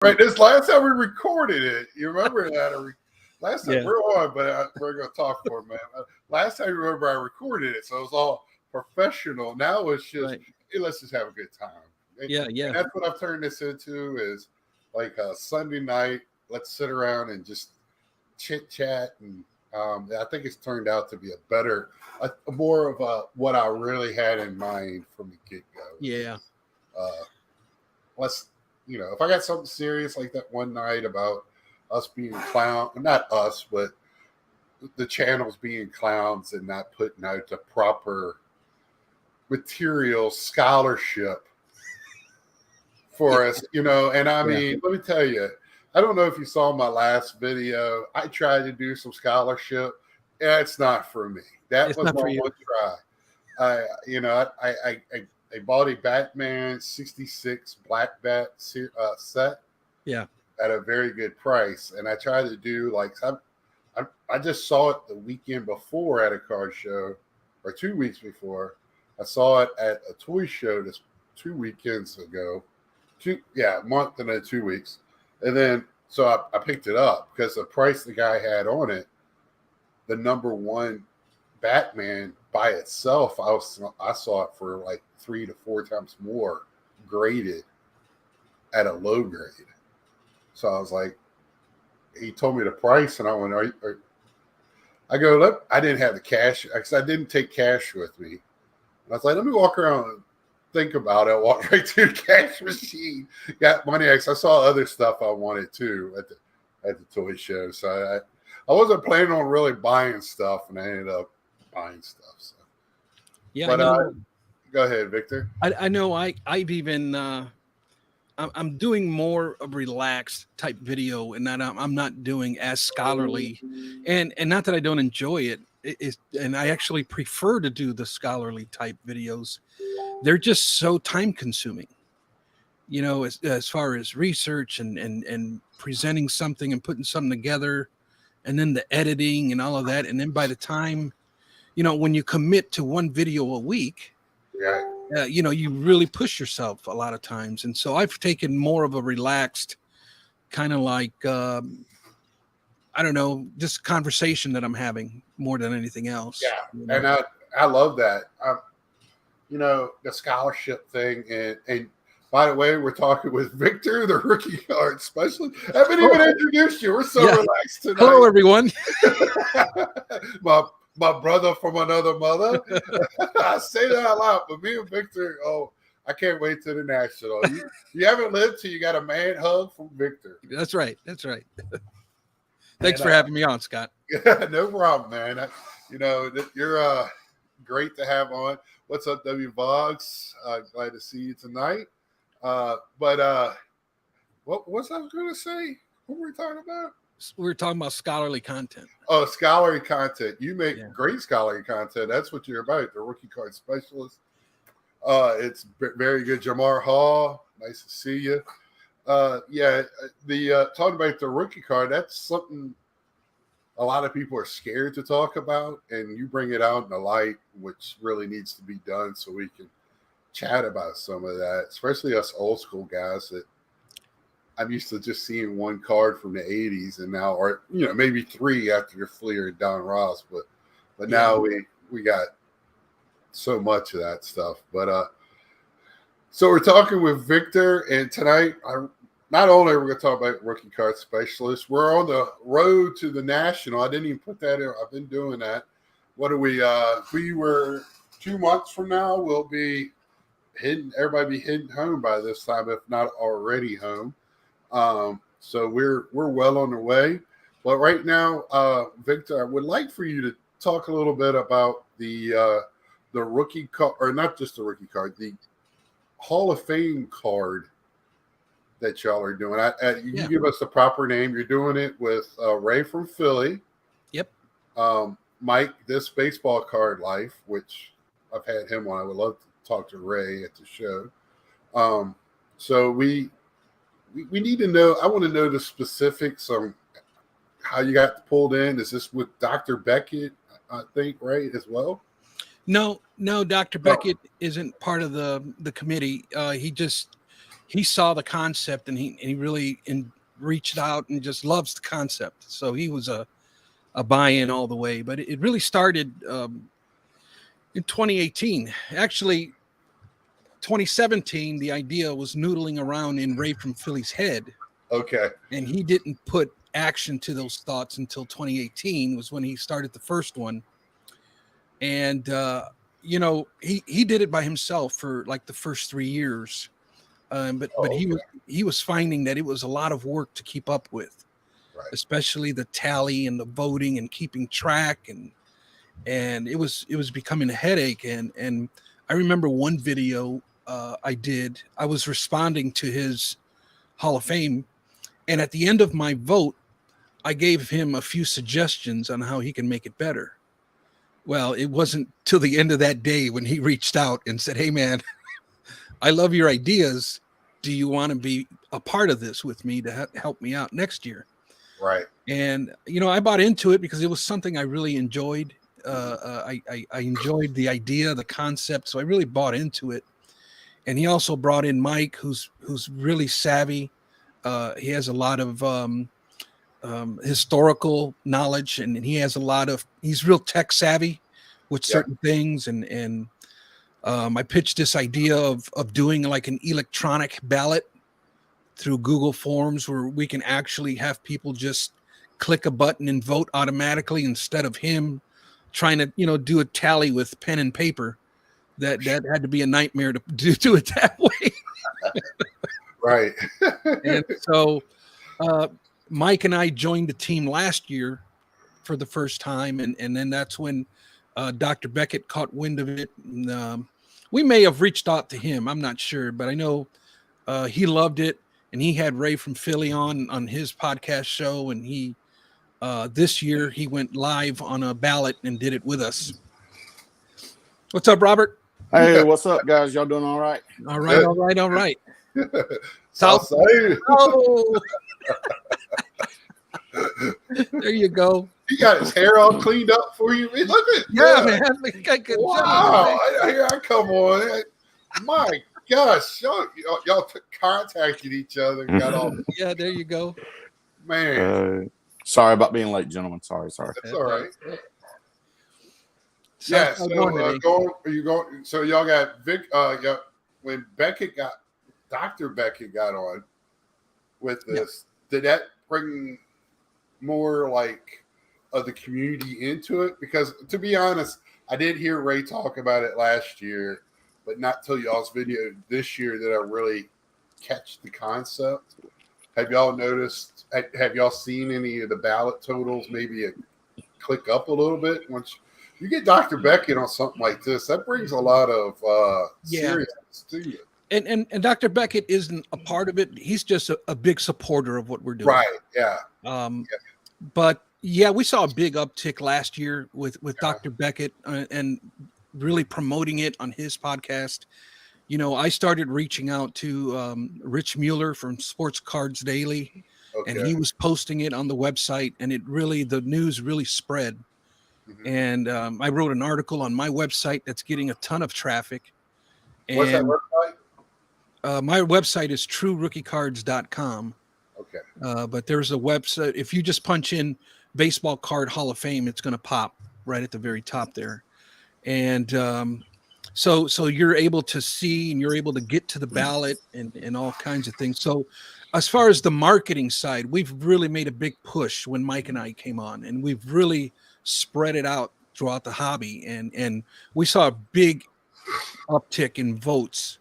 Right. This last time we recorded it, you remember that? Last time Yeah. we're on, but we're going to talk for a minute. Last time, you remember, I recorded it, so it was all professional. Now it's just, Right. hey, let's just have a good time. Yeah. And that's what I've turned this into is like a Sunday night. Let's sit around and just chit chat. And I think it's turned out to be more of what I really had in mind from the get go. Yeah. Let's, if I got something serious like that one night about us being not us, but the channels being clowns and not putting out the proper material scholarship for us, and I mean, let me tell you, I don't know if you saw my last video. I tried to do some scholarship. It's not for me. That was my one try. I bought a Batman 66 Black Bat set. Yeah. At a very good price. And I tried to do I just saw it the weekend before at a card show, or 2 weeks before. I saw it at a toy show 2 weekends ago. A month and then 2 weeks. And then, so I picked it up because the price the guy had on it, the number one Batman by itself, I saw it for like 3 to 4 times more graded at a low grade. So I was like, he told me the price, and I went, I go, look, I didn't have the cash because I didn't take cash with me. And I was like, let me walk around and think about it. I walked right to the cash machine, got money. I saw other stuff I wanted too at the toy show. So I wasn't planning on really buying stuff, and I ended up buying stuff. So. Yeah, but go ahead, Victor. I know I've even I'm doing more of relaxed type video, and that I'm not doing as scholarly, and not that I don't enjoy it. And I actually prefer to do the scholarly type videos. They're just so time consuming, as far as research and presenting something and putting something together, and then the editing and all of that. And then by the time, when you commit to one video a week, you really push yourself a lot of times. And so I've taken more of a relaxed kind of like, I don't know, just conversation that I'm having more than anything else. Yeah. And I love that. The scholarship thing. And by the way, we're talking with Victor, the rookie card specialist. I haven't even introduced you. We're so relaxed tonight. Hello, everyone. My brother from another mother. I say that out loud, but me and Victor, I can't wait to the national. You haven't lived till you got a man hug from Victor. That's right. Thanks for having me on, Scott. No problem, man. You're great to have on. What's up, W Boggs? Glad to see you tonight. What was I going to say? What were we talking about? We were talking about scholarly content. Oh, scholarly content. You make great scholarly content. That's what you're about, the rookie card specialist. It's very good. Jamar Hall, nice to see you. Talking about the rookie card, that's something a lot of people are scared to talk about, and you bring it out in the light, which really needs to be done so we can chat about some of that, especially us old school guys that I'm used to just seeing one card from the 80s and now, or maybe 3 after your Fleer and Don Ross, but now we got so much of that stuff. But so we're talking with Victor, and tonight not only are we going to talk about rookie card specialists, we're on the road to the national. I didn't even put that in. I've been doing that. What are we? We were 2 months from now. We'll be everybody be heading home by this time, if not already home. So we're well on the way. But right now, Victor, I would like for you to talk a little bit about the rookie card, or not just the rookie card, the Hall of Fame card that y'all are doing. You give us the proper name. You're doing it with Ray from Philly. Yep. Mike, this baseball card life, which I've had him on. I would love to talk to Ray at the show. So we need to know. I want to know the specifics on how you got pulled in. Is this with Dr. Beckett, I think, right, as well? No, Dr. Beckett isn't part of the committee. he saw the concept and he really reached out and just loves the concept. So he was a buy-in all the way. But it really started in 2018. Actually, 2017, the idea was noodling around in Ray from Philly's head. Okay. And he didn't put action to those thoughts until 2018 was when he started the first one. And, he did it by himself for like the first 3 years. But he was finding that it was a lot of work to keep up with, Right. especially the tally and the voting and keeping track. And it was becoming a headache. And I remember one video I was responding to his Hall of Fame. And at the end of my vote, I gave him a few suggestions on how he can make it better. Well, it wasn't till the end of that day when he reached out and said, "Hey, man, I love your ideas. Do you want to be a part of this with me to help me out next year?" Right. And, I bought into it because it was something I really enjoyed. I enjoyed the idea, the concept. So I really bought into it. And he also brought in Mike, who's really savvy. He has a lot of historical knowledge, and he's real tech savvy with certain things. And I pitched this idea of doing like an electronic ballot through Google Forms where we can actually have people just click a button and vote automatically instead of him trying to, do a tally with pen and paper. That had to be a nightmare to do it that way. Right. And so Mike and I joined the team last year for the first time. And then that's when Dr. Beckett caught wind of it. And, we may have reached out to him. I'm not sure, but I know he loved it. And he had Ray from Philly on his podcast show. And he this year he went live on a ballot and did it with us. What's up, Robert? Hey, what's up, guys? Y'all doing all right? All right, all right, all right. Southside. Oh. There you go. He got his hair all cleaned up for you. Hey, look at man. Good wow. job, Here I come on. My gosh. Y'all contacted each other and got all. Yeah, there you go. Man. Sorry about being late, gentlemen. Sorry. That's all right. Yeah, So so y'all got Vic. When Dr. Beckett got on with this, did that bring more like of the community into it? Because to be honest, I did hear Ray talk about it last year, but not till y'all's video this year did I really catch the concept. Have y'all noticed? Have y'all seen any of the ballot totals? Maybe click up a little bit once you get Dr. Beckett on something like this. That brings a lot of seriousness to you. And Dr. Beckett isn't a part of it. He's just a big supporter of what we're doing. Right. Yeah. But yeah, we saw a big uptick last year with Dr. Beckett and really promoting it on his podcast. I started reaching out to Rich Mueller from Sports Cards Daily, and he was posting it on the website, and the news really spread. Mm-hmm. And I wrote an article on my website that's getting a ton of traffic. What's that website? My website is truerookiecards.com. Okay. But there's a website. If you just punch in Baseball Card Hall of Fame, it's going to pop right at the very top there. And so you're able to see and you're able to get to the ballot and all kinds of things. So as far as the marketing side, we've really made a big push when Mike and I came on, and we've really spread it out throughout the hobby. And we saw a big uptick in votes.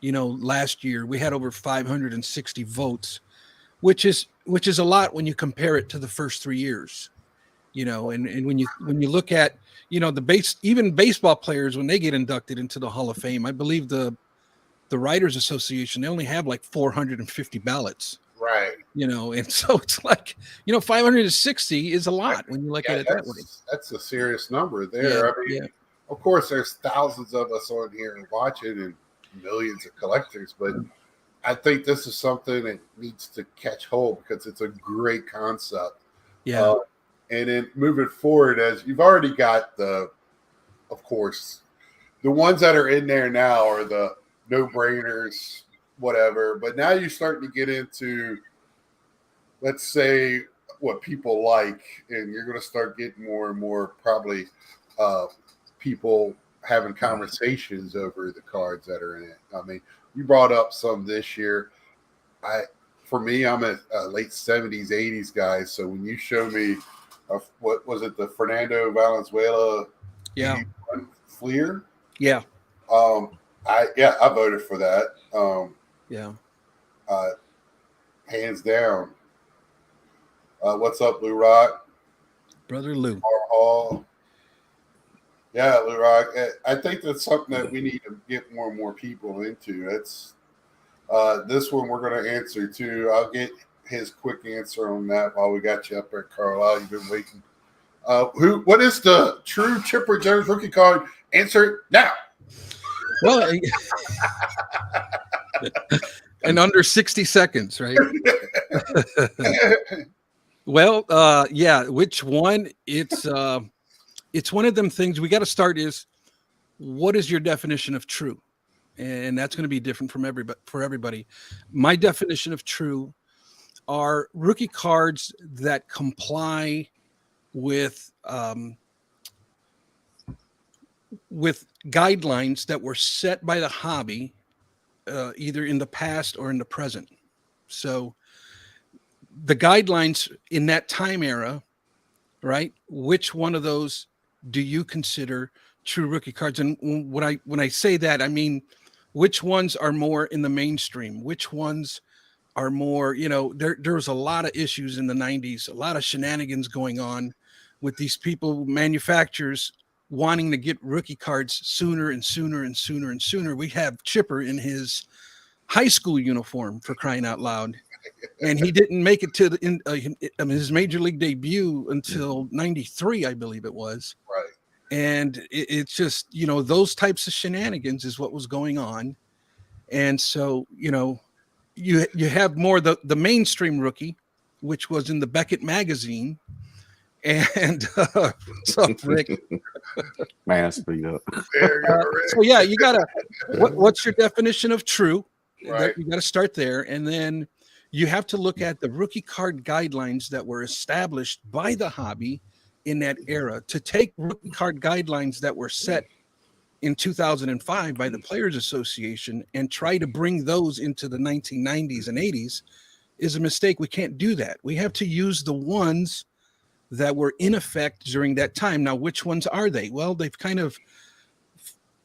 Last year we had over 560 votes, which is a lot when you compare it to the first 3 years. And when you look at, even baseball players, when they get inducted into the Hall of Fame, I believe the Writers Association, they only have like 450 ballots. Right. And so it's like, 560 is a lot when you look at it that way. That's a serious number there. Of course, there's thousands of us on here watching and millions of collectors, but I think this is something that needs to catch hold because it's a great concept. Yeah. And then moving forward, as you've already got of course, the ones that are in there now are the no-brainers, whatever. But now you're starting to get into, let's say, what people like, and you're going to start getting more and more probably people having conversations over the cards that are in it. I mean, you brought up some this year. For me, I'm a late 70s, 80s guy. So when you show me, what was it, the Fernando Valenzuela Yeah. Fleer? Yeah. I voted for that. Yeah. Hands down. What's up, Lou Rock? Brother Lou. Hall. Yeah, Lou Rock. I think that's something that we need to get more and more people into. It's this one we're going to answer too. I'll get his quick answer on that while we got you up there, Carlisle. You've been waiting. What is the true Chipper Jones rookie card? Answer now. Well, in under 60 seconds, right? Well, yeah. Which one? It's one of them things we got to start is, what is your definition of true? And that's going to be different from everybody. My definition of true are rookie cards that comply with guidelines that were set by the hobby, either in the past or in the present. So the guidelines in that time era, right? Which one of those do you consider true rookie cards? And when I say that, I mean, which ones are more in the mainstream? Which ones are more, there was a lot of issues in the 90s, a lot of shenanigans going on with these people, manufacturers wanting to get rookie cards sooner and sooner and sooner and sooner. We have Chipper in his high school uniform, for crying out loud. And he didn't make it to his major league debut until 93, I believe it was. Right. And it's just, those types of shenanigans is what was going on. And so, you have more the mainstream rookie, which was in the Beckett magazine. And what's up, Rick? Man, speed up. There you go, Rick. So yeah, you gotta. What's your definition of true? Right. You got to start there, and then you have to look at the rookie card guidelines that were established by the hobby in that era. To take rookie card guidelines that were set in 2005 by the Players Association and try to bring those into the 1990s and 80s is a mistake. We can't do that. We have to use the ones that were in effect during that time. Now, which ones are they? Well, they've kind of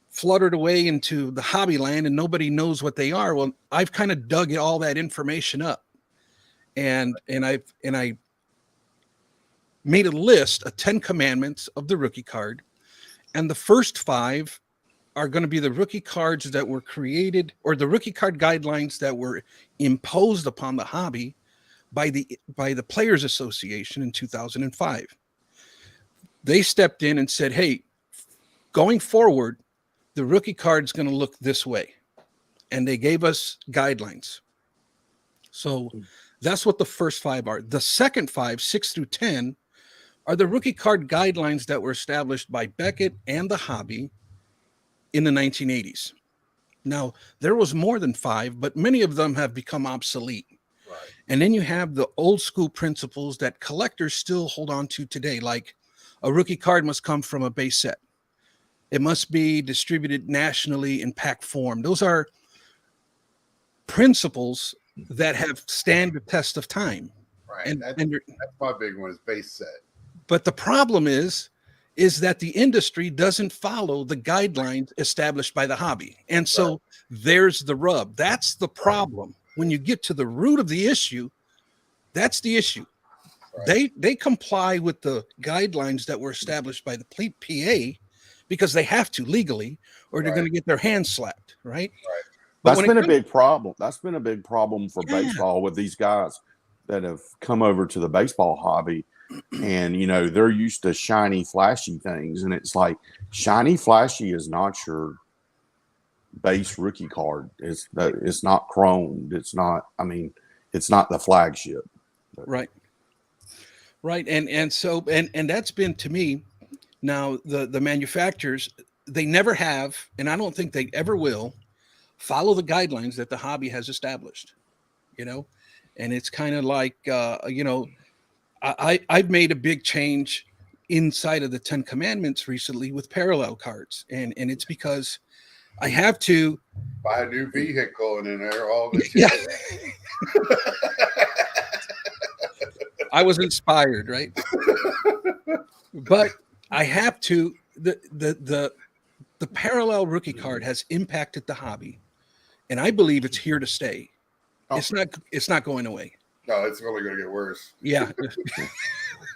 fluttered away into the hobby land and nobody knows what they are. Well, I've kind of dug all that information up, and I made a list of 10 commandments of the rookie card, and the first 5 are going to be the rookie cards that were created, or the rookie card guidelines that were imposed upon the hobby by the Players Association in 2005. They stepped in and said, hey, going forward, the rookie card's going to look this way. And they gave us guidelines. So that's what the first 5 are. The second 5, 6 through 10, are the rookie card guidelines that were established by Beckett and the hobby in the 1980s. Now, there was more than 5, but many of them have become obsolete. Right. And then you have the old school principles that collectors still hold on to today, like a rookie card must come from a base set. It must be distributed nationally in pack form. Those are principles that have stand the test of time. Right. And That's my big one, is base set. but the problem is that the industry doesn't follow the guidelines established by the hobby. And so there's the rub. That's the problem. When you get to the root of the issue, that's the issue. Right. They comply with the guidelines that were established by the PA because they have to legally, or they're going to get their hands slapped, right? That's been a big problem. That's been a big problem for baseball with these guys that have come over to the baseball hobby. And, they're used to shiny, flashy things. And it's like, shiny, flashy is not your base rookie card. It's not chromed. It's not the flagship. Right. And so that's been, to me, now the manufacturers, they never have, and I don't think they ever will, follow the guidelines that the hobby has established, and it's kind of like, I've made a big change inside of the 10 commandments recently with parallel cards. And it's because I have to buy a new vehicle and in there all the yeah. I was inspired, right? But I have to, the parallel rookie card has impacted the hobby, and I believe it's here to stay. Oh. It's not going away. No, it's only going to get worse. Yeah.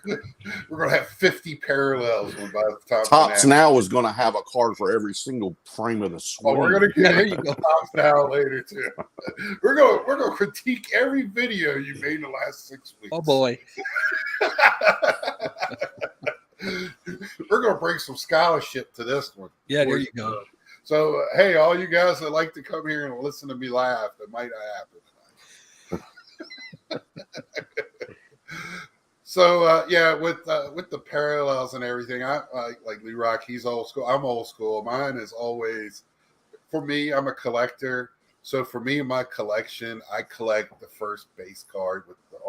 We're going to have 50 parallels by the time. Topps now is going to have a card for every single frame of the swing. Oh, we're going to get there you go. Topps now later too. We're going to critique every video you made in the last 6 weeks. Oh boy. We're going to bring some scholarship to this one. Yeah, there you go. So, hey, all you guys that like to come here and listen to me laugh, it might not happen tonight. So, yeah, with the parallels and everything, I like Lee Rock. He's old school. I'm old school. Mine is always, for me, I'm a collector. So for me, my collection, I collect the first base card with the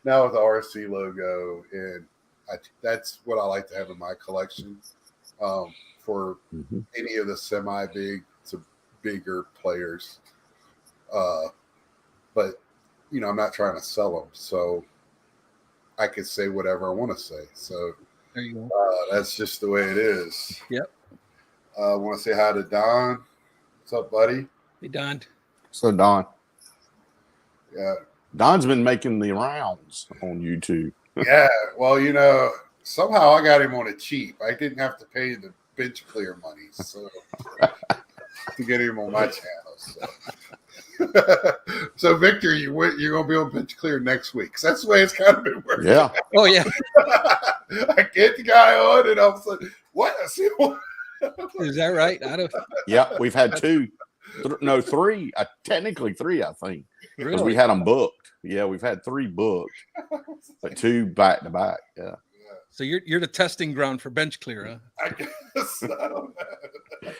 RC logo, and that's what I like to have in my collection. For any of the semi-big to bigger players. But, I'm not trying to sell them. So I could say whatever I want to say. So there you go. That's just the way it is. Yep. I want to say hi to Don. What's up, buddy? Hey, Don. So, Don. Yeah. Don's been making the rounds on YouTube. Yeah. Well, somehow I got him on a cheap. I didn't have to pay the bench clear money so to get him on my channel. So Victor, you're gonna be on bench clear next week. So that's the way it's kind of been working. Yeah. Oh yeah. I get the guy on, and all of a sudden, what? I see what? Is that right? I don't. Yeah, we've had three. Technically three, I think. Because Really? we had them booked. Yeah, we've had 3 booked, but 2 back to back. Yeah. So you're the testing ground for bench clear, huh? I guess. I don't know.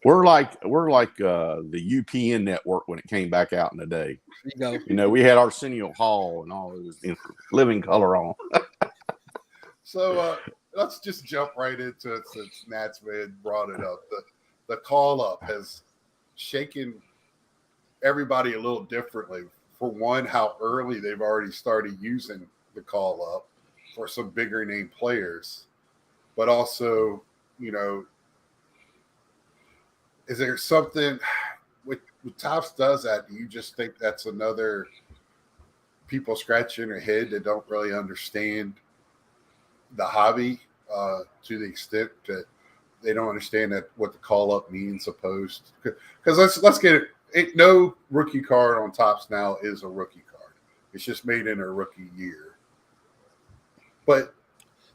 We're like the UPN network when it came back out in the day. There you go. We had Arsenio Hall and all those living color on. So let's just jump right into it since Nats man brought it up. The call up has shaken everybody a little differently. For one, how early they've already started using the call up for some bigger name players, but also, is there something with Topps does that? Do you just think that's another people scratching their head that don't really understand the hobby to the extent that they don't understand that what the call up means opposed? Because let's get it. No rookie card on Topps now is a rookie card. It's just made in a rookie year. But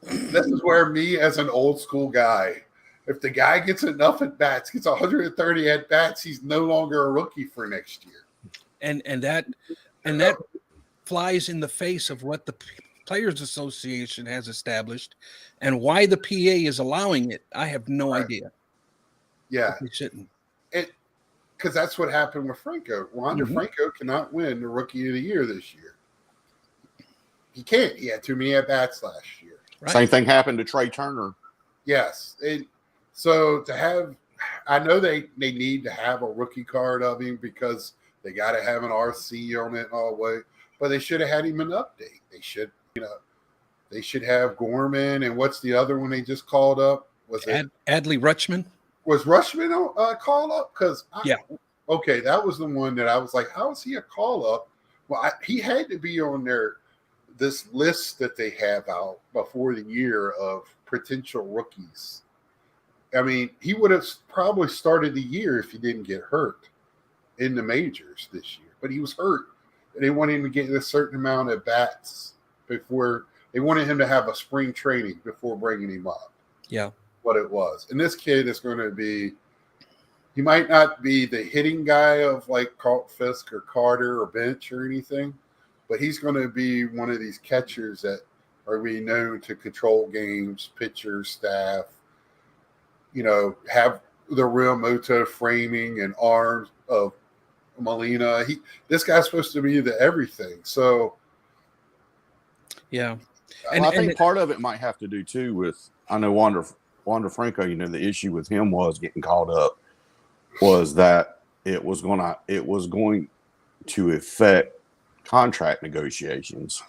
this is where me as an old school guy, if the guy gets enough at bats, gets 130 at bats, he's no longer a rookie for next year. And that flies in the face of what the Players Association has established, and why the PA is allowing it. I have no idea. Yeah, They shouldn't. Because that's what happened with Franco. Wander Franco cannot win the Rookie of the Year this year. He can't. He had too many at bats last year. Right. Same thing happened to Trey Turner. Yes. So to have, I know they need to have a rookie card of him because they got to have an RC on it all the way. But they should have had him an update. They should, they should have Gorman, and what's the other one they just called up? Was it Adley Rutschman? Was Rutschman call up? Because yeah. Okay, that was the one that I was like, how is he a call up? Well, he had to be on this list that they have out before the year of potential rookies. I mean, he would have probably started the year if he didn't get hurt in the majors this year. But he was hurt. And they wanted him to get a certain amount of bats before they wanted him to have a spring training before bringing him up. Yeah. What it was. And this kid is going to be, he might not be the hitting guy of like Carlton Fisk or Carter or Bench or anything, but he's going to be one of these catchers that are being known to control games, pitchers, staff, have the real moto framing and arms. of Molina. This guy's supposed to be the everything. So Yeah. I think part of it might have to do too with, I know Wander Franco, the issue with him was getting called up was that it was going to affect contract negotiations,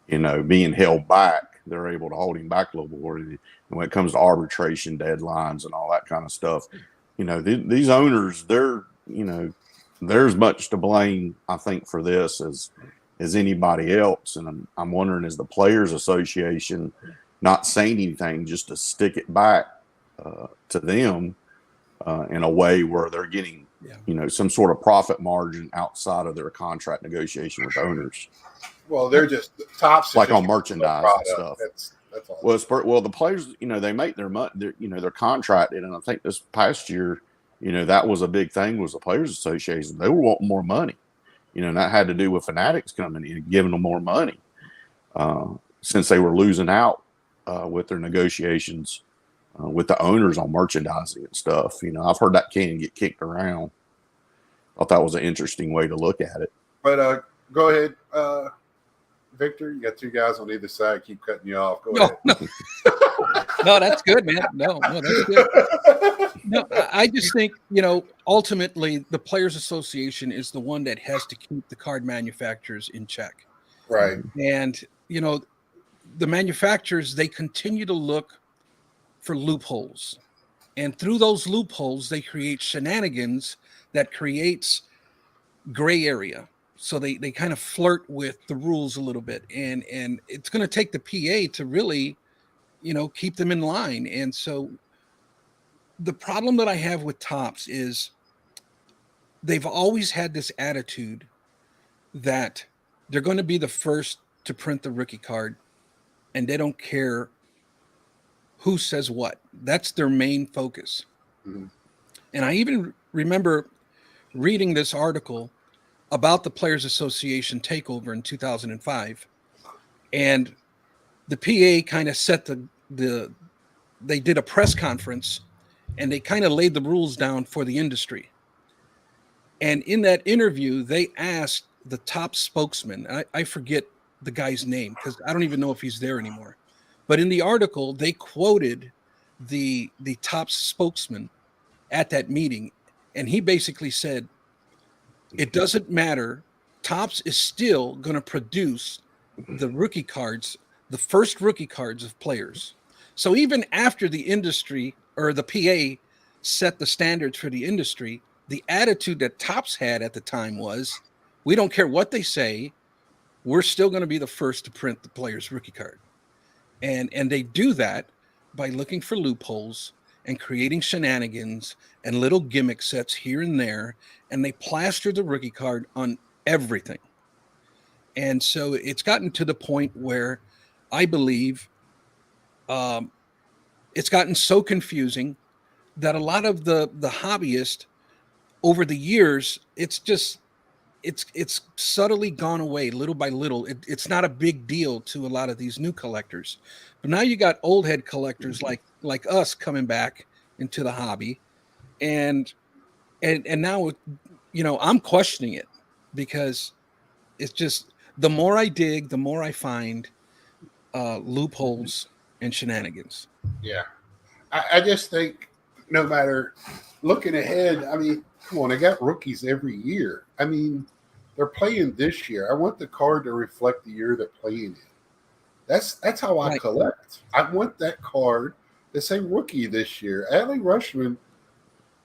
being held back. They're able to hold him back a little more. And when it comes to arbitration deadlines and all that kind of stuff, these owners, they're there's much to blame, I think, for this as anybody else. And I'm wondering, is the Players Association not saying anything just to stick it back to them in a way where they're getting, some sort of profit margin outside of their contract negotiation with owners? Well, they're just Topps, like on merchandise and stuff. That's all. Well, the players, they make their money. They're contracted, and I think this past year, that was a big thing. Was the Players Association? They were wanting more money, and that had to do with Fanatics coming in and giving them more money since they were losing out with their negotiations with the owners on merchandising and stuff. I've heard that can get kicked around. I thought that was an interesting way to look at it. But go ahead, Victor. You got two guys on either side. Keep cutting you off. Go ahead. No, that's good, man. No, that's good. No, I just think, ultimately the Players Association is the one that has to keep the card manufacturers in check. Right. And, the manufacturers, they continue to look for loopholes. And through those loopholes, they create shenanigans that creates gray area. So they kind of flirt with the rules a little bit. And it's going to take the PA to really, keep them in line. And so the problem that I have with Topps is they've always had this attitude that they're going to be the first to print the rookie card, and they don't care who says what. That's their main focus. Mm-hmm. And I even remember reading this article about the Players Association takeover in 2005, and the PA kind of set they did a press conference, and they kind of laid the rules down for the industry. And in that interview, they asked the top spokesman, I forget the guy's name because I don't even know if he's there anymore. But in the article, they quoted the top spokesman at that meeting, and he basically said, it doesn't matter. Topps is still going to produce the rookie cards, the first rookie cards of players. So even after the industry or the PA set the standards for the industry, the attitude that Topps had at the time was, we don't care what they say, we're still going to be the first to print the player's rookie card. And they do that by looking for loopholes and creating shenanigans and little gimmick sets here and there, and they plaster the rookie card on everything. And so it's gotten to the point where I believe it's gotten so confusing that a lot of the hobbyists over the years, it's subtly gone away little by little. It's not a big deal to a lot of these new collectors. But now you got old head collectors like us coming back into the hobby. And now, I'm questioning it because it's just, the more I dig, the more I find loopholes and shenanigans. Yeah. I just think no matter looking ahead, I mean, come on, I got rookies every year. I mean, they're playing this year. I want the card to reflect the year they're playing in. That's how I collect. I want that card to say rookie this year. Adley Rutschman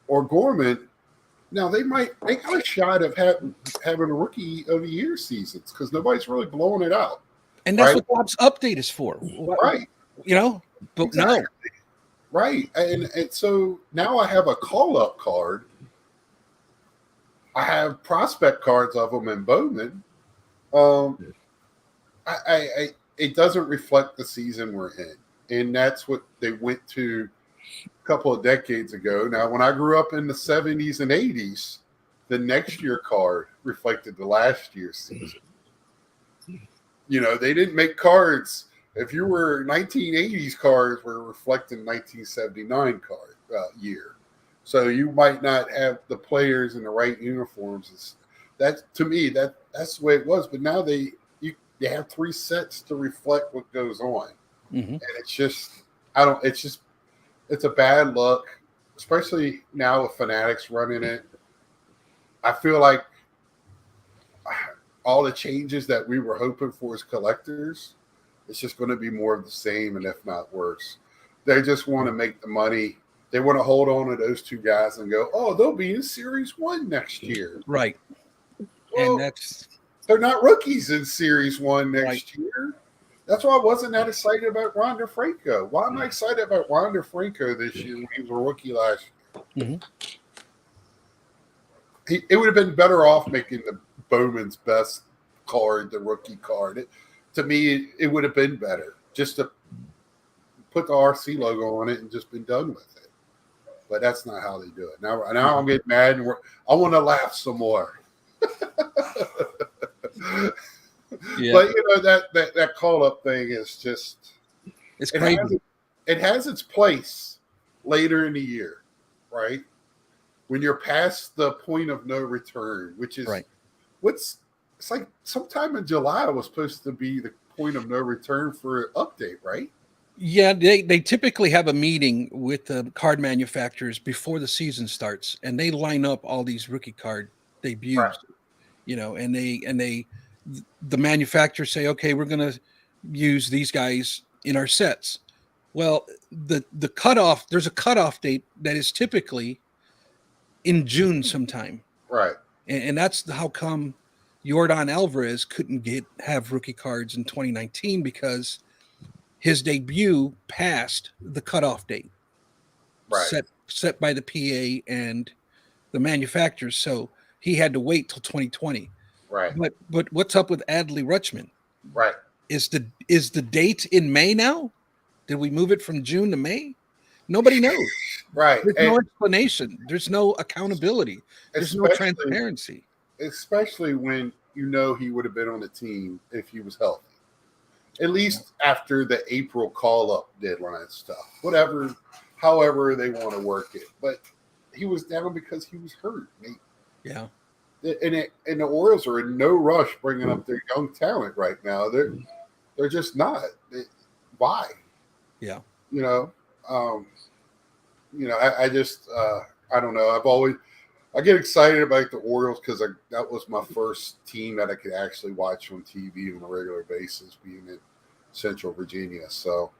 or Gorman, now they got a shot of having a rookie of the year seasons because nobody's really blowing it out. And that's what Topps Update is for. Right. But exactly. No. Right. And so now I have a call-up card. I have prospect cards of them in Bowman. It doesn't reflect the season we're in. And that's what they went to a couple of decades ago. Now, when I grew up in the 70s and 80s, the next year card reflected the last year's season. They didn't make cards. If you were 1980s cards were reflecting 1979 year. So you might not have the players in the right uniforms. That to me, that's the way it was. But now they have 3 sets to reflect what goes on, and it's just it's a bad look, especially now with Fanatics running it. I feel like all the changes that we were hoping for as collectors, it's just going to be more of the same, and if not worse. They just want to make the money. They want to hold on to those 2 guys and go, oh, they'll be in Series 1 next year. Right. Well, And they're not rookies in Series 1 next year. That's why I wasn't that excited about Wander Franco. Why am I excited about Wander Franco this year when he was a rookie last year? It would have been better off making the Bowman's best card the rookie card. To me, it would have been better just to put the RC logo on it and just been done with it. But that's not how they do it. Now I'm getting mad and I want to laugh some more. Yeah. But that call up thing is just it's crazy. It has its place later in the year, right? When you're past the point of no return, which is right. It's like sometime in July was supposed to be the point of no return for an update, right? Yeah, they typically have a meeting with the card manufacturers before the season starts, and they line up all these rookie card debuts, right. And the manufacturers say, okay, we're going to use these guys in our sets. Well, the cutoff, there's a cutoff date that is typically in June sometime. Right. And that's how come Yordan Alvarez couldn't have rookie cards in 2019, because his debut passed the cutoff date set by the PA and the manufacturers. So he had to wait till 2020. Right. But what's up with Adley Rutschman? Right. Is the date in May now? Did we move it from June to May? Nobody knows. Right. There's no explanation. There's no accountability. There's no transparency. Especially when he would have been on the team if he was healthy. At least after the April call-up deadline stuff. Whatever, however they want to work it. But he was down because he was hurt. Yeah. And the Orioles are in no rush bringing up their young talent right now. They're just not. Why? Yeah. I just I don't know. I get excited about the Orioles because that was my first team that I could actually watch on TV on a regular basis, being in Central Virginia. So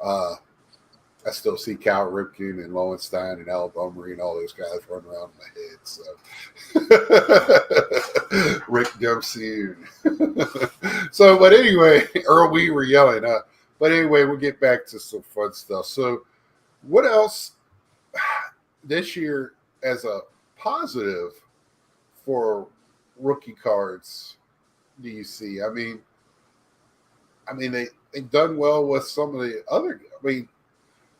I still see Cal Ripken and Lowenstein and Al Bumry and all those guys running around in my head. So Rick Dempsey. So, but anyway, Earl Weaver yelling. But anyway, we'll get back to some fun stuff. So, what else this year as a positive for rookie cards do you see? I mean, they've done well with some of the other. I mean,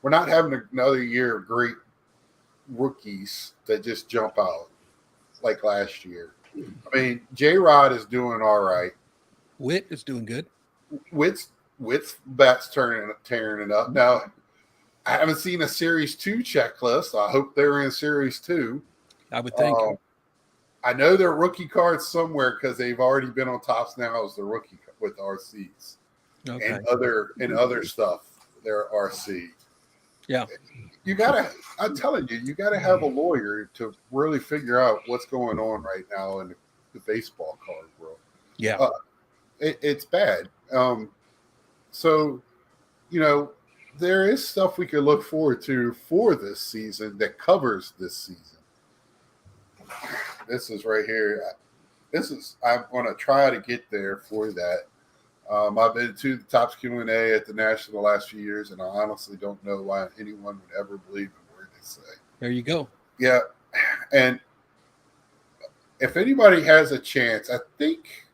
we're not having another year of great rookies that just jump out like last year. I mean, J-Rod is doing all right. Witt is doing good. Witt's bats tearing it up. Now, I haven't seen a Series 2 checklist. I hope they're in Series 2. I would think. I know they're rookie cards somewhere because they've already been on Tops Now as the rookie with RCs and other stuff. They're RC. Yeah. I'm telling you, you gotta have a lawyer to really figure out what's going on right now in the baseball card world. Yeah. It's bad. So, there is stuff we can look forward to for this season that covers this season. This is right here. I'm going to try to get there for that. I've been to the Topps Q&A at the National the last few years, and I honestly don't know why anyone would ever believe a word they say. There you go. Yeah. And if anybody has a chance, I think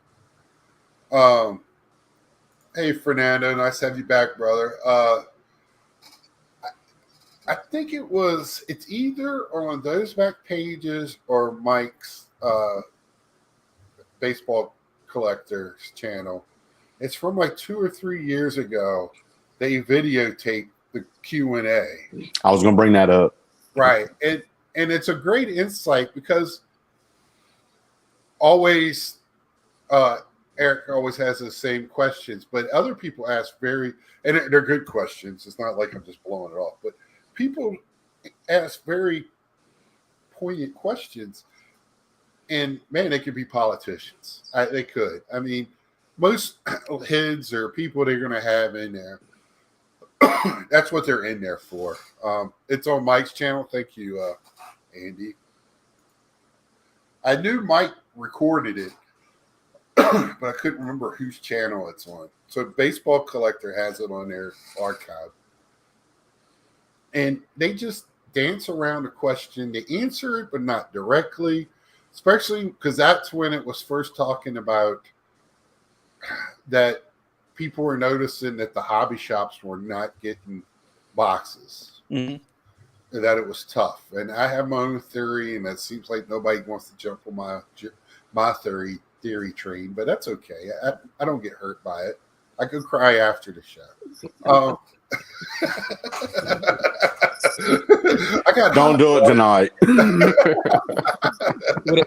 hey, Fernando, nice to have you back, brother. I think it's either on those back pages or Mike's baseball collectors channel. It's from like 2 or 3 years ago. They videotaped the Q&A. I was going to bring that up. Right. And and it's a great insight because always Eric always has the same questions, but other people ask and they're good questions. It's not like I'm just blowing it off, but people ask very poignant questions, and man, they could be politicians. They could. I mean, most heads or people they're going to have in there, that's what they're in there for. It's on Mike's channel. Thank you, Andy. I knew Mike recorded it, but I couldn't remember whose channel it's on. So Baseball Collector has it on their archive. And they just dance around the question. They answer it, but not directly, especially because that's when it was first talking about that people were noticing that the hobby shops were not getting boxes. Mm-hmm. That it was tough. And I have my own theory, and it seems like nobody wants to jump on my theory train, but that's okay. I don't get hurt by it. I could cry after the show. Don't do it tonight.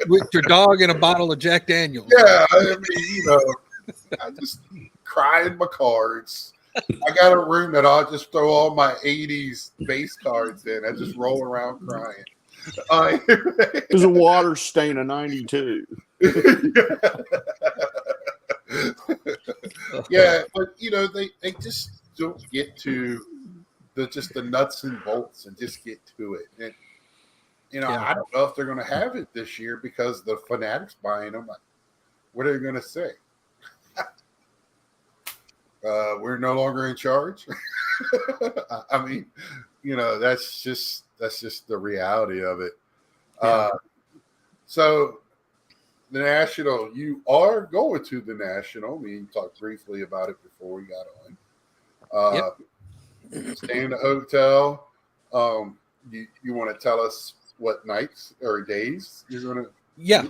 with your dog and a bottle of Jack Daniels. Yeah, I mean, I just cry in my cards. I got a room that I'll just throw all my 80s base cards in. I just roll around crying. There's a water stain of 92. Yeah, but they just don't get to the nuts and bolts and just get to it. And I don't know if they're going to have it this year because the Fanatics buying them. What are they going to say? We're no longer in charge. I mean, that's just the reality of it. Yeah. So the National, you are going to the National. We talked briefly about it before we got on. Stay in the hotel. You want to tell us what nights or days you're going to? Yeah,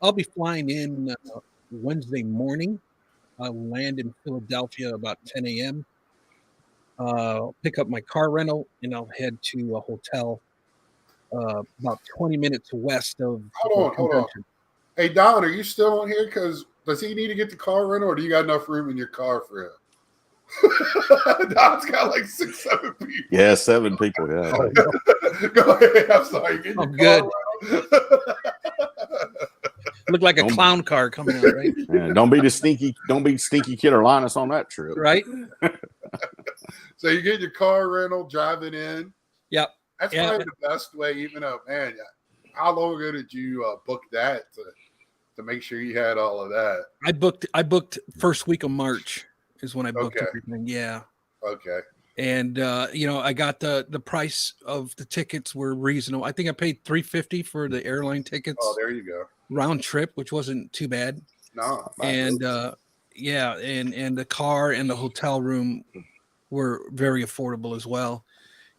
I'll be flying in Wednesday morning. I'll land in Philadelphia about 10 a.m. Pick up my car rental, and I'll head to a hotel about 20 minutes west of. Hold on. Hey, Don, are you still on here? Because does he need to get the car rental, or do you got enough room in your car for him? Don's got like 6-7 people. Yeah, 7 people. Yeah. Go ahead. I'm sorry. I'm good. Look like a clown car coming out, right? Yeah, don't be sneaky kid or Linus on that trip. Right. So you get your car rental, driving in. Yep. That's probably the best way, even though, man, how long ago did you book that to make sure you had all of that? I booked first week of March is when I booked everything. Yeah. Okay. And I got the price of the tickets were reasonable. I think I paid $350 for the airline tickets. Oh, there you go. Round trip, which wasn't too bad. No. And and the car and the hotel room were very affordable as well.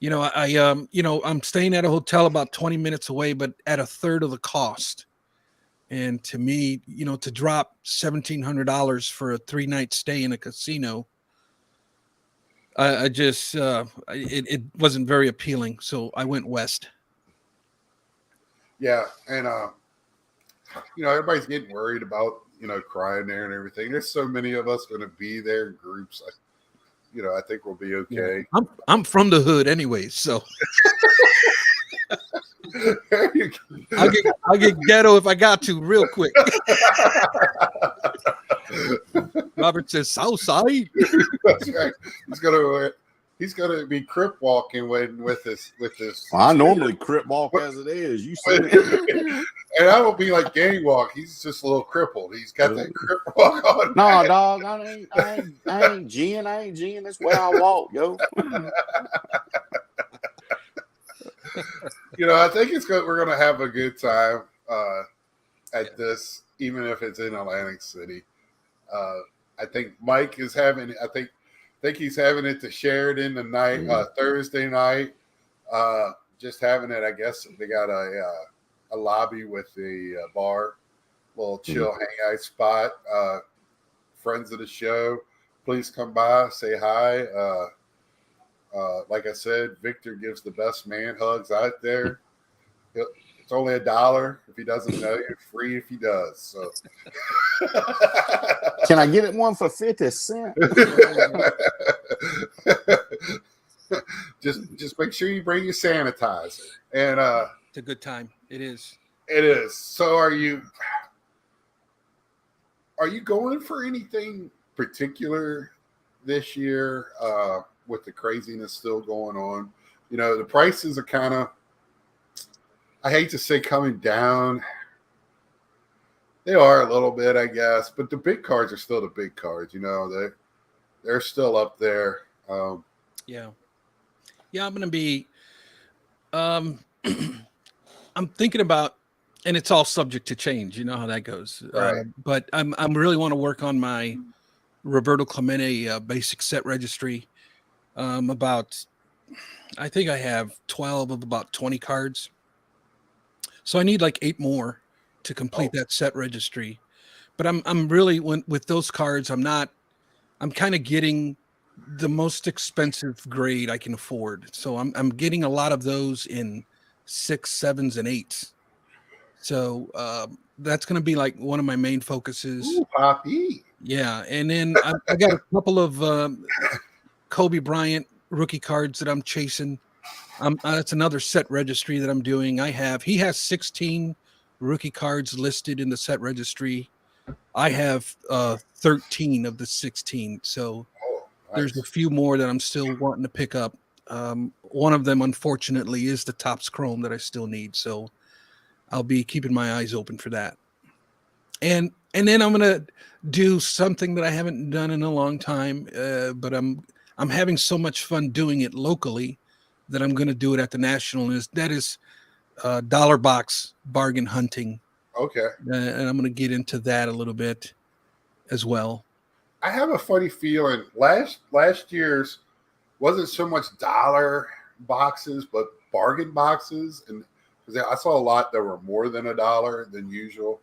I'm staying at a hotel about 20 minutes away, but at a third of the cost. And to me, to drop $1,700 for a 3-night stay in a casino, it wasn't very appealing. So I went west. Yeah. And, everybody's getting worried about, crying there and everything. There's so many of us going to be there in groups. I think we'll be okay. Yeah. I'm from the hood anyways, so I'll get ghetto if I got to real quick. Robert says South Side. That's right. He's gonna be crip walking with this. Well, I normally crip walk as it is. You said it. And I don't be like gang walk. He's just a little crippled. He's got that crip walk on. No, dog. I ain't Gin. I ain't Gin. That's where I walk, yo. I think it's good. We're gonna have a good time at this, even if it's in Atlantic City. I think Mike is having. I think he's having it to Sheridan tonight, Thursday night. Just having it. I guess they got a lobby with a bar, little chill hangout spot. Friends of the show, please come by, say hi. Like I said, Victor gives the best man hugs out there. It's only $1 if he doesn't know you, free if he does. So Can I get it one for 50 cents? just make sure you bring your sanitizer. And It's a good time. It is. it is. So are you going for anything particular this year with the craziness still going on? You know, the prices are kind of, I hate to say coming down. They are a little bit, I guess, but the big cards are still the big cards. You know, they're still up there. Yeah. I'm gonna be. I'm thinking about, and it's all subject to change. You know how that goes. Right. But I'm really want to work on my Roberto Clemente basic set registry. I think I have 12 of about 20 cards. So I need like 8 more to complete that set registry. But I'm really with those cards, I'm kind of getting the most expensive grade I can afford. So I'm getting a lot of those in 6s, 7s, and 8s. So that's going to be like one of my main focuses. Ooh, Poppy. Yeah, and then I got a couple of Kobe Bryant rookie cards that I'm chasing. That's another set registry that I'm doing. He has 16 rookie cards listed in the set registry. I have 13 of the 16. So there's a few more that I'm still wanting to pick up. One of them, unfortunately, is the Topps Chrome that I still need. So I'll be keeping my eyes open for that. And then I'm gonna do something that I haven't done in a long time, but I'm having so much fun doing it locally that I'm going to do it at the National. That is dollar box bargain hunting. Okay. And I'm going to get into that a little bit as well. I have a funny feeling last year's wasn't so much dollar boxes, but bargain boxes. And I saw a lot that were more than $1 than usual.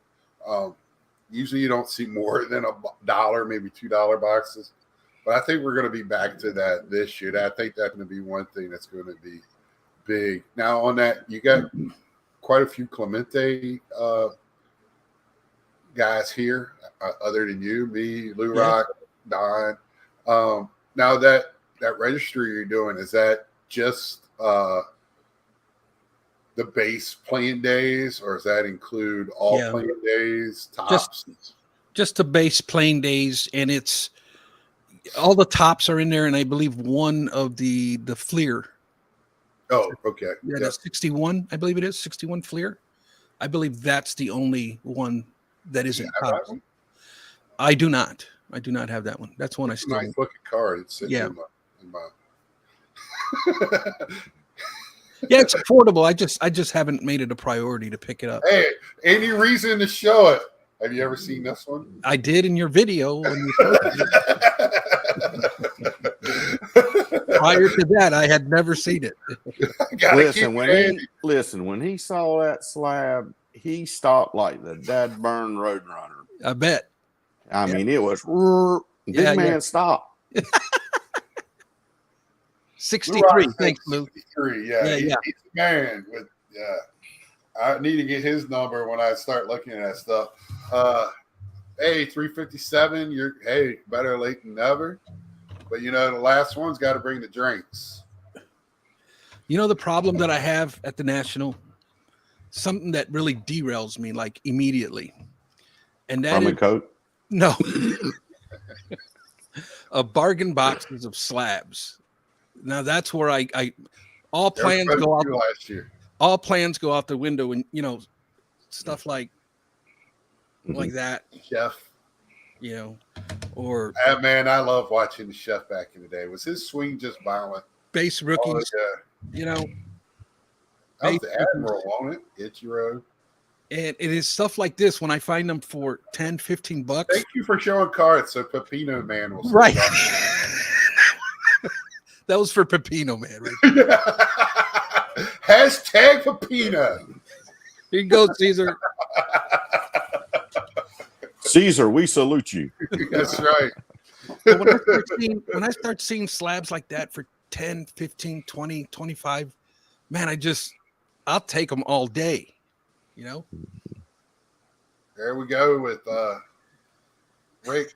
Usually you don't see more than $1, maybe $2 boxes. But I think we're going to be back to that this year. I think that's going to be one thing that's going to be big. Now, on that, you got quite a few Clemente guys here, other than you, me, Lou Rock, Don. Now, that registry you're doing, is that just the base playing days, or does that include all playing days, tops? Just the base playing days, and it's all the tops are in there, and I believe one of the Fleer. Oh, okay. Yeah, that's 61. I believe it is 61 Fleer. I believe that's the only one that isn't tops. I do not. I do not have that one. That's one I still. Nice looking card. It's sitting in my... Yeah, it's affordable. I just haven't made it a priority to pick it up. Hey, any reason to show it? Have you ever seen this one? I did in your video when you posted it. Prior to that, I had never seen it. When he saw that slab, he stopped like the Dad Burn Roadrunner. I bet. I mean, it was big man stop. 63. Thanks, Lou. 63. Yeah. He's a man with I need to get his number when I start looking at that stuff. Hey, 357. You're better late than never. But the last one's got to bring the drinks. You know the problem that I have at the National? Something that really derails me like immediately. And that is coat? No. Bargain boxes of slabs. Now that's where all plans go out last year. All plans go out the window, and stuff like that. Chef. Or man, I love watching the Chef back in the day. Was his swing just violent? Base rookies. That was the Admiral, wasn't it? Ichiro. And it is stuff like this when I find them for $10, $15. Thank you for showing cards so Pepino Man will right. That was for Pepino Man, right? Hashtag Pepino. Here you go, Caesar. Caesar, we salute you. That's right. But when I start seeing slabs like that for 10, 15, 20, 25, man, I'll take them all day. You know. There we go with Rick.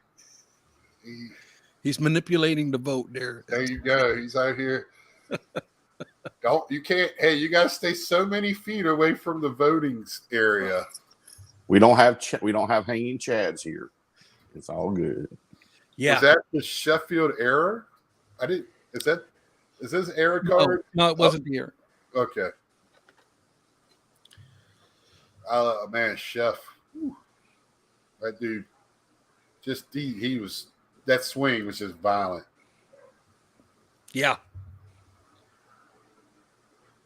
He's manipulating the vote there. There you go. He's out here. You can't. Hey, you got to stay so many feet away from the voting area. We don't have hanging chads here. It's all good. Yeah. Was that the Sheffield error? I didn't. Is this error card? No, it wasn't the error. Okay. Man, Chef. Whew. That dude. He was. That swing was just violent. Yeah.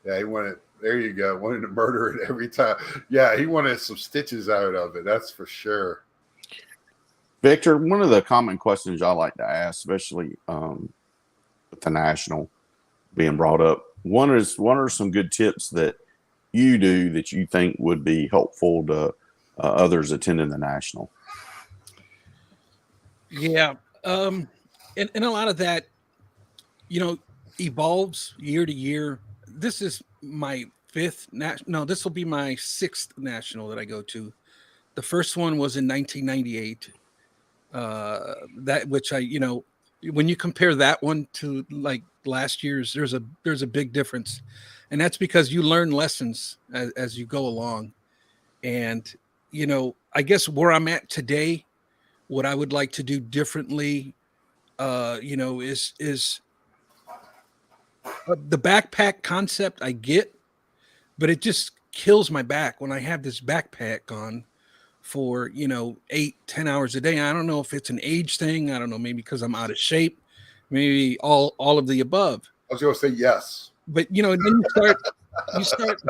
Yeah, he wanted. There you go. Wanted to murder it every time. Yeah, he wanted some stitches out of it. That's for sure. Victor, one of the common questions I like to ask, especially with the national being brought up, what are some good tips that you do that you think would be helpful to others attending the national? Yeah. And a lot of that, evolves year to year. This is my this will be my 6th national that I go to. The first one was in 1998. When you compare that one to like last year's, there's a big difference. And that's because you learn lessons as you go along. And, I guess where I'm at today, what I would like to do differently, is the backpack concept I get, but it just kills my back when I have this backpack on for 8-10 hours a day. I don't know if it's an age thing. I don't know, maybe because I'm out of shape, maybe all of the above. I was going to say yes, but then you start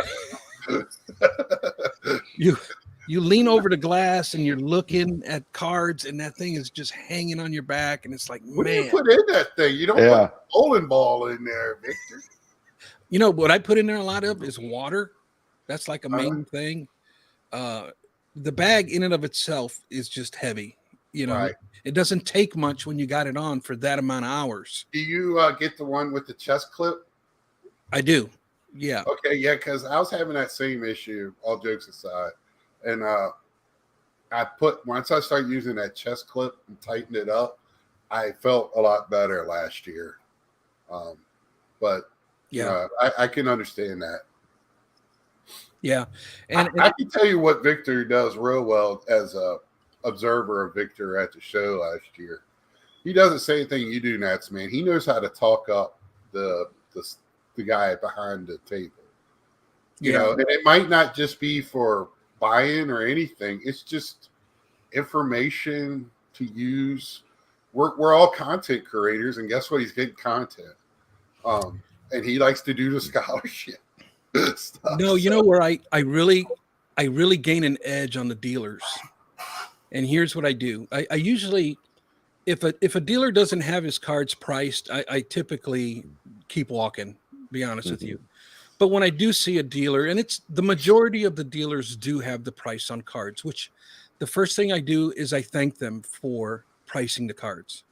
you lean over the glass and you're looking at cards, and that thing is just hanging on your back, and it's like, what man, do you put in that thing? You don't put a bowling ball in there, Victor. What I put in there a lot of is water. That's like a main thing. The bag in and of itself is just heavy. Right. It doesn't take much when you got it on for that amount of hours. Do you get the one with the chest clip? I do. Yeah. Okay. Yeah. Because I was having that same issue, all jokes aside. And once I started using that chest clip and tightened it up, I felt a lot better last year. But yeah, I can understand that. Yeah. And I can tell you what Victor does real well as a observer of Victor at the show last year. He doesn't say anything you do, Nats, man. He knows how to talk up the guy behind the table. And it might not just be for buy-in or anything. It's just information to use. We're all content creators, and guess what? He's getting content. And he likes to do the scholarship stuff. No, where I really gain an edge on the dealers. And here's what I do. I usually, if a dealer doesn't have his cards priced, I typically keep walking, be honest with you. But when I do see a dealer, and it's the majority of the dealers do have the price on cards, which the first thing I do is I thank them for pricing the cards.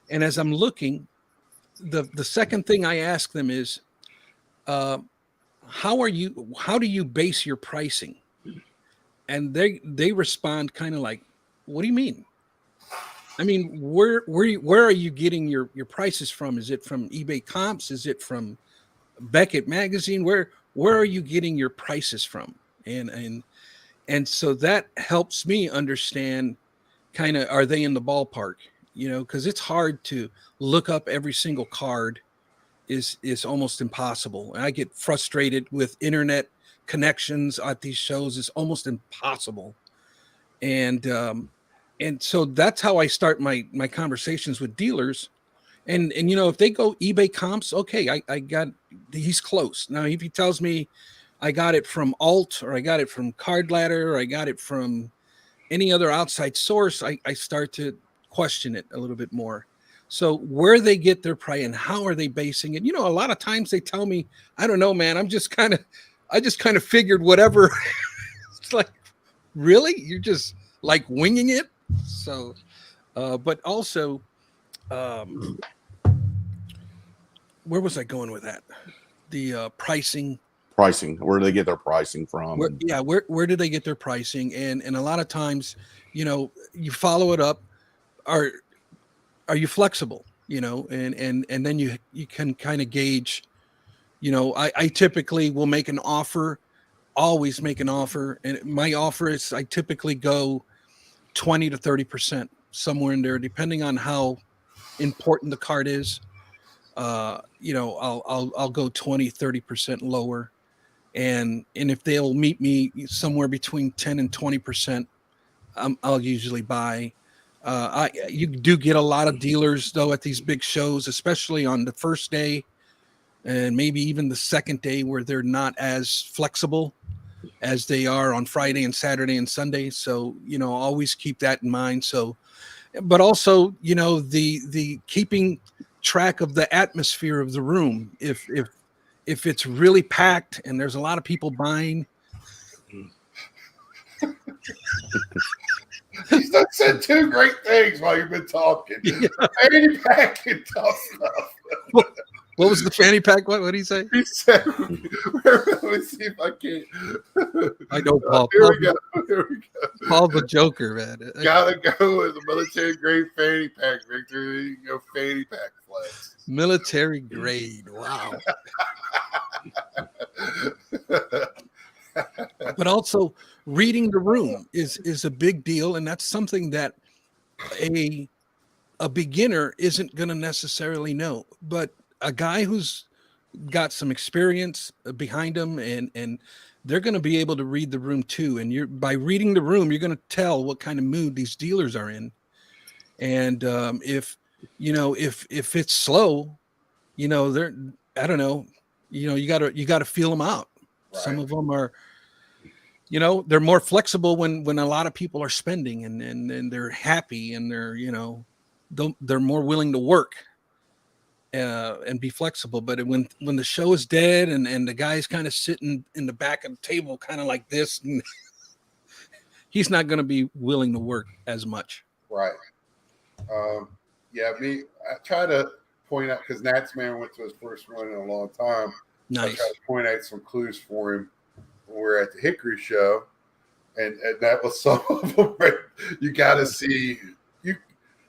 And as I'm looking, the second thing I ask them is, how do you base your pricing? And they respond kind of like, what do you mean? I mean, where are you getting your prices from? Is it from eBay Comps? Is it from Beckett Magazine? Where are you getting your prices from? And so that helps me understand kind of, are they in the ballpark? Because it's hard to look up every single card. Is almost impossible. And I get frustrated with internet connections at these shows. It's almost impossible. And so that's how I start my conversations with dealers. And if they go eBay Comps, okay, he's close. Now, if he tells me I got it from Alt, or I got it from Card Ladder, or I got it from any other outside source, I start to question it a little bit more. So where they get their price and how are they basing it? A lot of times they tell me, I don't know, man, I just kind of figured whatever. It's like, really? You're just like winging it? So, but also, where was I going with that? The pricing. pricing? Where do they get their pricing from? Where do they get their pricing? And a lot of times, you follow it up. Are you flexible? And then you can kind of gauge. I typically will make an offer, always make an offer, and my offer is I typically go 20 to 30%, somewhere in there, depending on how important the card is. I'll go 20-30% lower, and if they'll meet me somewhere between 10 and 20%, I'll usually buy. You do get a lot of dealers though at these big shows, especially on the first day and maybe even the second day, where they're not as flexible as they are on Friday and Saturday and Sunday. So, always keep that in mind. So, but also, the keeping track of the atmosphere of the room. If it's really packed and there's a lot of people buying. He's done said two great things while you've been talking. Yeah. Fanny pack and tough stuff. What was the fanny pack? What did he say? He said, let me see if I can. I know Paul. Here we go. Paul's a joker, man. Gotta go with the military grade fanny pack, Victor. You can go fanny pack flex. Military grade. Wow. But also reading the room is a big deal, and that's something that a beginner isn't going to necessarily know. But a guy who's got some experience behind him, and they're going to be able to read the room too. And by reading the room, you're going to tell what kind of mood these dealers are in. And if it's slow, they're, I don't know, you gotta feel them out. Right. Some of them are, they're more flexible when a lot of people are spending and they're happy and they're more willing to work and be flexible. But when the show is dead and the guy's kind of sitting in the back of the table, kind of like this, and he's not going to be willing to work as much. Right. I try to point out, because Nats Man went to his first one in a long time. Nice. I try to point out some clues for him when we were at the Hickory show, and that was some of them. Right? You got to see.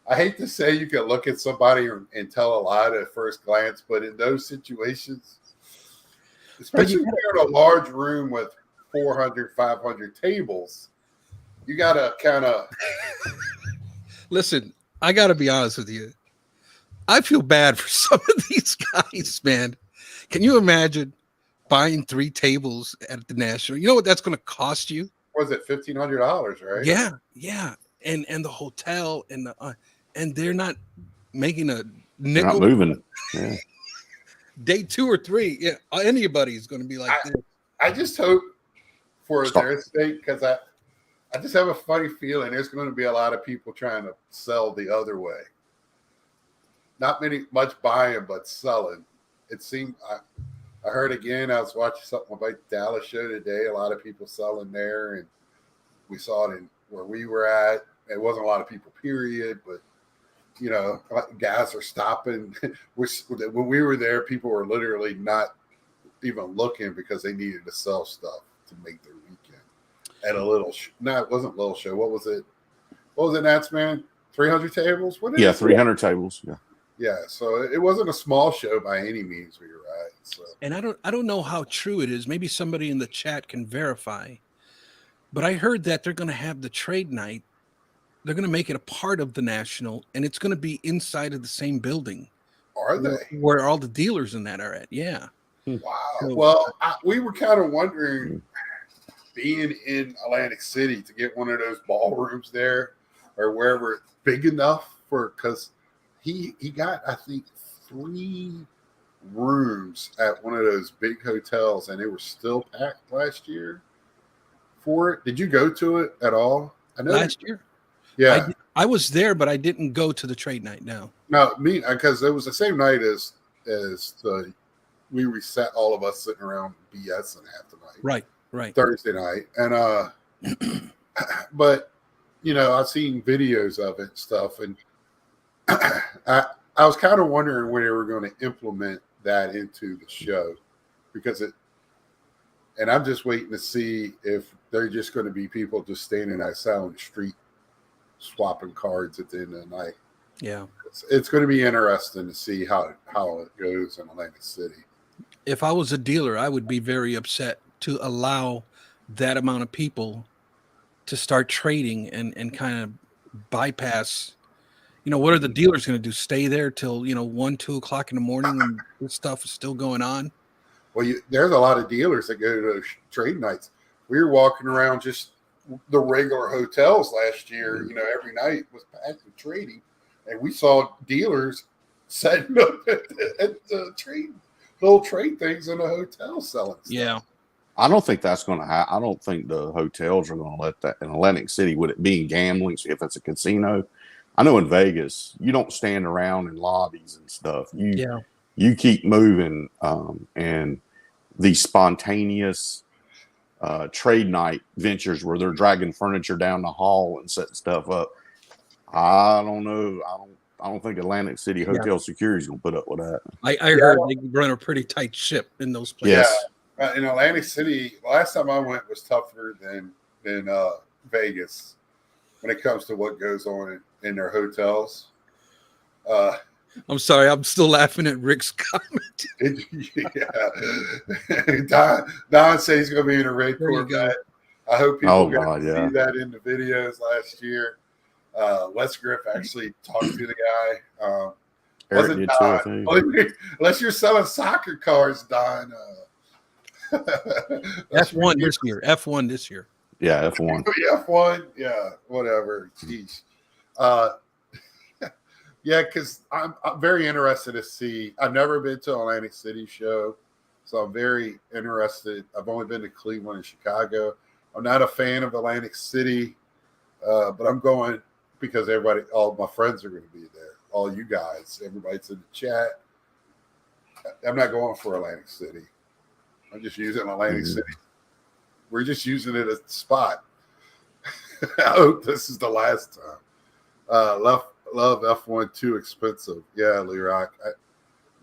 I hate to say you can look at somebody and tell a lot at first glance, but in those situations, especially when you're in a large room with 400, 500 tables, you got to kind of listen. I got to be honest with you. I feel bad for some of these guys, man. Can you imagine buying 3 tables at the National? You know what that's going to cost you? Was it $1,500, right? Yeah. And the hotel and they're not making a nickel. They're not moving. Yeah. Day 2 or 3, yeah, anybody's going to be like this. I just hope for their sake, because I just have a funny feeling there's going to be a lot of people trying to sell the other way. Not much buying, but selling. It seemed I heard again. I was watching something about the Dallas show today. A lot of people selling there, and we saw it in where we were at. It wasn't a lot of people, period, but guys are stopping. When we were there, people were literally not even looking because they needed to sell stuff to make their weekend. At a little, it wasn't a little show. What was it? Nats Man? 300 tables? 300 tables. Yeah. Yeah, so it wasn't a small show by any means. We were right. So, and I don't know how true it is. Maybe somebody in the chat can verify. But I heard that they're going to have the trade night. They're going to make it a part of the National, and it's going to be inside of the same building. Are they? Where all the dealers in that are at? Yeah. Wow. Well, we were kind of wondering, being in Atlantic City, to get one of those ballrooms there or wherever big enough because he got, I think, 3 rooms at one of those big hotels, and they were still packed last year for it. Did you go to it at all? I know last year. Yeah, I was there, but I didn't go to the trade night. No, because it was the same night as we reset, all of us sitting around BSing half the night. Right. Thursday night, and but I've seen videos of it and stuff, and I was kind of wondering when they were going to implement that into the show, because And I'm just waiting to see if they're just going to be people just standing outside on the street swapping cards at the end of the night. Yeah. It's going to be interesting to see how it goes in Atlantic City. If I was a dealer, I would be very upset to allow that amount of people to start trading and kind of bypass. What are the dealers going to do? Stay there till 1, 2 o'clock in the morning when this stuff is still going on? Well, there's a lot of dealers that go to those trade nights. We were walking around just the regular hotels last year. Every night was packed with trading, and we saw dealers setting up at the little trade things in the hotel selling stuff. Yeah. I don't think that's going to happen. I don't think the hotels are going to let that in Atlantic City. Would it be gambling if it's a casino? I know in Vegas, you don't stand around in lobbies and stuff. You keep moving, and these spontaneous trade night ventures where they're dragging furniture down the hall and setting stuff up. I don't know. I don't think Atlantic City hotel security is going to put up with that. I heard they run a pretty tight ship in those places. Yes. Yeah. In Atlantic City, last time I went was tougher than Vegas when it comes to what goes on in their hotels. I'm sorry, I'm still laughing at Rick's comment. Don says he's going to be in a red Corvette. I hope people got to see that in the videos last year. Les Griff actually talked to the guy. Wasn't Don. Unless you're selling soccer cars, Don. F1 this year. F1 this year. Yeah, F1. F1. Yeah, whatever. Jeez. Yeah, because I'm very interested to see. I've never been to Atlantic City show, so I'm very interested. I've only been to Cleveland and Chicago. I'm not a fan of Atlantic City, but I'm going because all my friends are going to be there. All you guys, everybody's in the chat. I'm not going for Atlantic City. I'm just using Atlantic City. We're just using it as a spot. I hope this is the last time. Love F1 too expensive. Yeah, Lee Rock.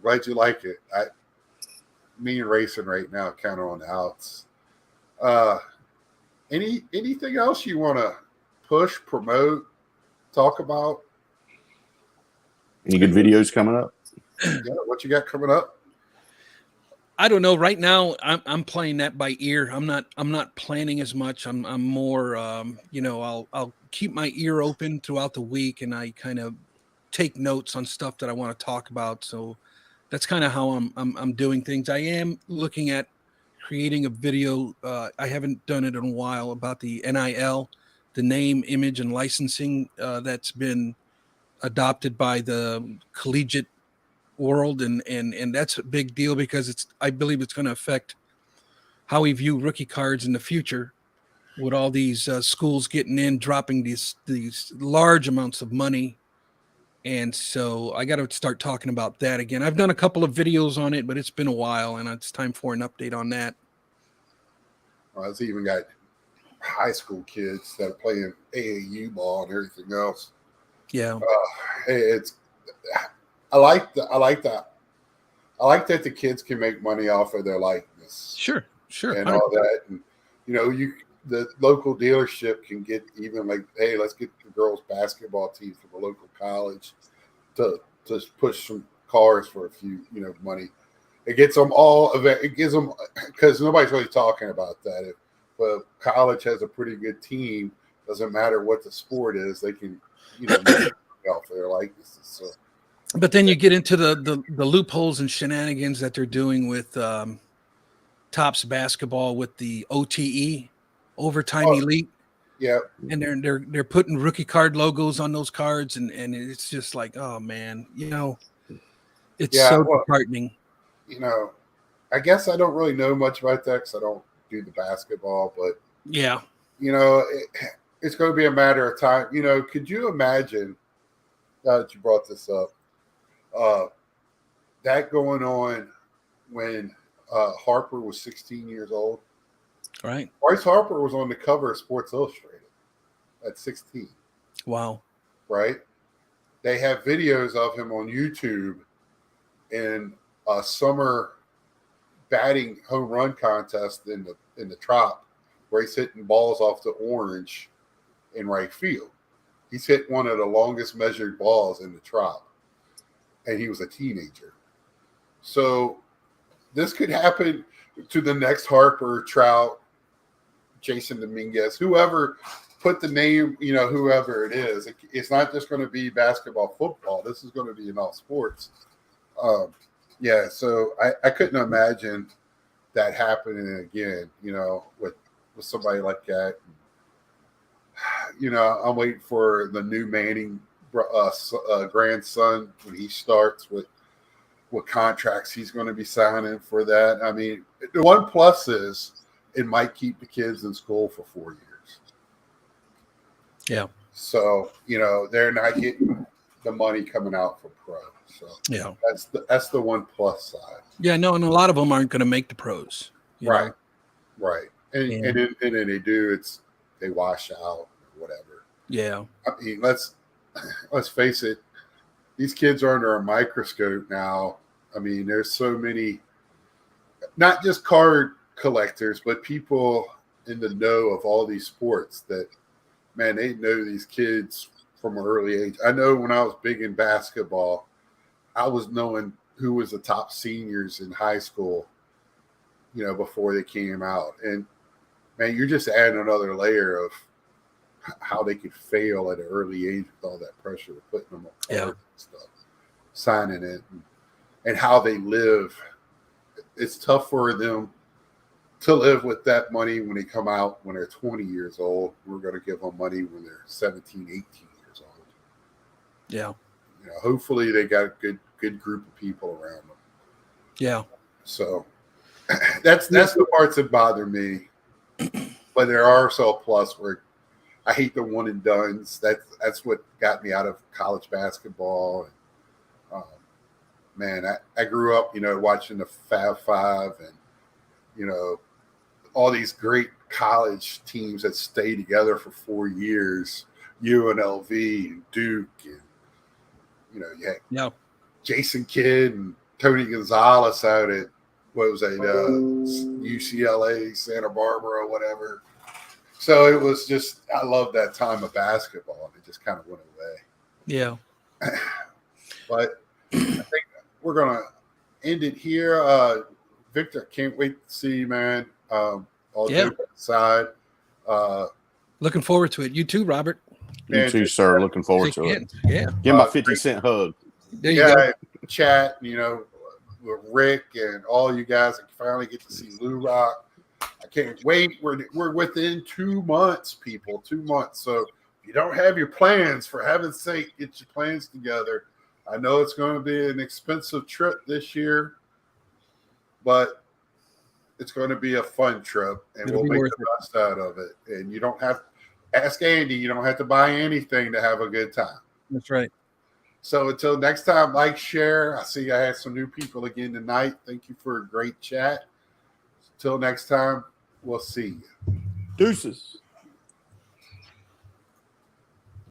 Glad you like it. Me and racing right now kind of on the outs. Anything else you want to push, promote, talk about? Any good videos coming up? Yeah, what you got coming up? I don't know. Right now, I'm playing that by ear. I'm not planning as much. I'm more. I'll keep my ear open throughout the week, and I kind of take notes on stuff that I want to talk about. So that's kind of how I'm doing things. I am looking at creating a video. I haven't done it in a while about the NIL, the name, image, and licensing that's been adopted by the collegiate world, and that's a big deal because I believe it's going to affect how we view rookie cards in the future, with all these schools getting in, dropping these large amounts of money. And so I got to start talking about that again. I've done a couple of videos on it, but it's been a while, and it's time for an update on that. Well, it's even got high school kids that are playing AAU ball and everything else. Yeah, I like that the kids can make money off of their likeness. Sure, and 100%. all that, and the local dealership can get even like, hey, let's get the girls' basketball team from a local college to push some cars for a few money. It gets them all. It gives them, because nobody's really talking about that. If a college has a pretty good team, doesn't matter what the sport is, they can make money off their likenesses. So. But then you get into the loopholes and shenanigans that they're doing with Topps basketball with the OTE, overtime elite. Yeah, and they're putting rookie card logos on those cards, and it's just like, oh man, it's so disheartening. I guess I don't really know much about that because I don't do the basketball, but yeah, it's going to be a matter of time. Could you imagine, now that you brought this up, that going on when Harper was 16 years old? Right. Bryce Harper was on the cover of Sports Illustrated at 16. Wow. Right? They have videos of him on YouTube in a summer batting home run contest in the Trop, where he's hitting balls off the orange in right field. He's hit one of the longest measured balls in the Trop, and he was a teenager. So this could happen to the next Harper, Trout, Jason Dominguez, whoever put the name, whoever it is. It's not just going to be basketball, football. This is going to be in all sports. So I couldn't imagine that happening again, with somebody like that. I'm waiting for the new Manning grandson when he starts with what contracts he's going to be signing for that. I mean, the one plus is it might keep the kids in school for 4 years. Yeah. So, they're not getting the money coming out for pro. So yeah, that's the one plus side. Yeah, no, and a lot of them aren't going to make the pros. Right. Right. And then they do, they wash out or whatever. Yeah. I mean, let's face it, these kids are under a microscope now. I mean, there's so many, not just card collectors, but people in the know of all these sports that, man, they know these kids from an early age. I know when I was big in basketball, I was knowing who was the top seniors in high school, before they came out. And, man, you're just adding another layer of how they could fail at an early age with all that pressure of putting them on cards and stuff, signing it, and how they live. It's tough for them to live with that money when they come out when they're 20 years old. We're going to give them money when they're 17, 18 years old. Yeah. Hopefully they got a good group of people around them. Yeah. So that's the parts that bother me. But there are also a plus where I hate the one and dones. That's what got me out of college basketball. And, man, I grew up, watching the Fab Five and, all these great college teams that stay together for 4 years, UNLV and Duke, and, you had Jason Kidd and Tony Gonzalez out at, what was that, UCLA, Santa Barbara, or whatever. So it was just, I love that time of basketball, and it just kind of went away. Yeah. But I think we're going to end it here. Victor, can't wait to see you, man. All joking aside. Looking forward to it. You too, Robert. You too, sir. Looking forward to it. Yeah. Give my 50-cent hug. There you go. Chat, with Rick and all you guys. I finally get to see Lou Rock. I can't wait. We're within 2 months, people. 2 months. So if you don't have your plans, for heaven's sake, get your plans together. I know it's going to be an expensive trip this year, but it's going to be a fun trip, and we'll make the best out of it. And you don't have – ask Andy. You don't have to buy anything to have a good time. That's right. So until next time, like, share. I see I had some new people again tonight. Thank you for a great chat. Until next time, we'll see you. Deuces.